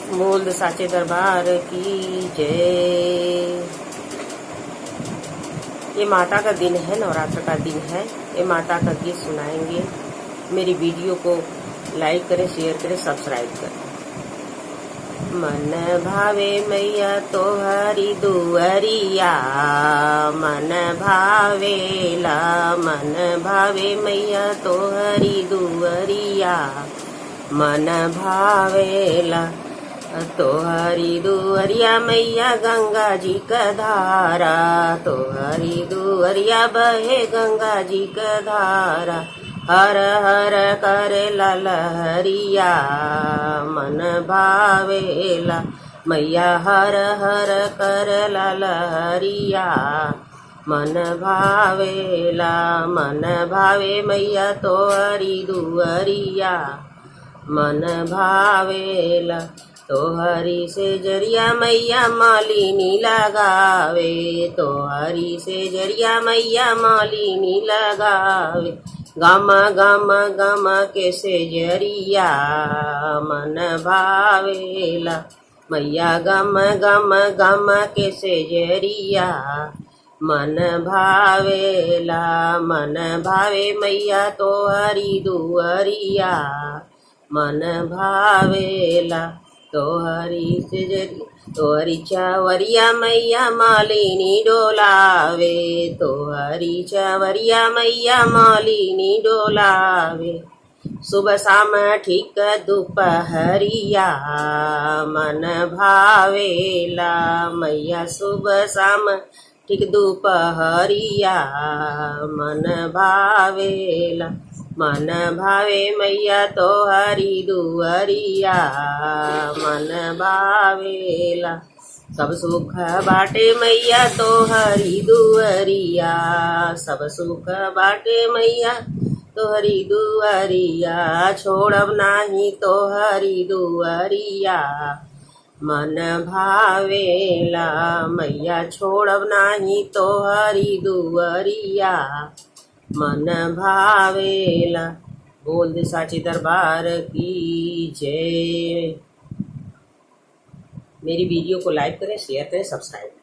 बोल साचे दरबार की जय। ये माता का दिन है, नवरात्र का दिन है। ये माता का गीत सुनाएंगे। मेरी वीडियो को लाइक करें, शेयर करें, सब्सक्राइब करें। मन भावे मैया तोहरी दुअरिया, मन भावेला, मन भावे मैया तोहरी दुअरिया, मन भावेला तोहरी दुअरिया मैया गंगा जी का धारा, तोहरी दुअरिया बहे गंगा जी का धारा। हर हर करे लहरिया, मन भावेला मैया हर हर कर लहरिया, मन भावेला, मन भावे मैया तोहरी दुअरिया, मन भावेला तोहरी से जरिया मैया मालिनी लगावे, तोहरी से जरिया मैया मालिनी लगावे। गम गम गम के से जरिया मन भावेला मैया, गम गम गम के से जरिया मन भावेला, मन भावे मैया तोहरी दुअरिया, मन भावेला तोहरी से जरिया, तोहरी चावरिया मैया मालिनी डोलावे, तोहरी चावरिया मैया मालिनी डोलावे। सुबह शाम ठीक दोपहरिया मन भावेला मैया, सुबह शाम ठीक दोपहरिया मन भावेला, मन भावे मैया तोहरी दुअरिया, मन भावेला। सब सुख बाटे मैया तोहरी दुअरिया, सब सुख बाटे मैया तोहरी दुअरिया, छोड़ब नाही तोहरी दुअरिया, मन भावेला मैया छोड़ब नाही तोहरी दुअरिया, मन भावेला। बोल दे साचे दरबार की जय। मेरी वीडियो को लाइक करें, शेयर करें, सब्सक्राइब करें।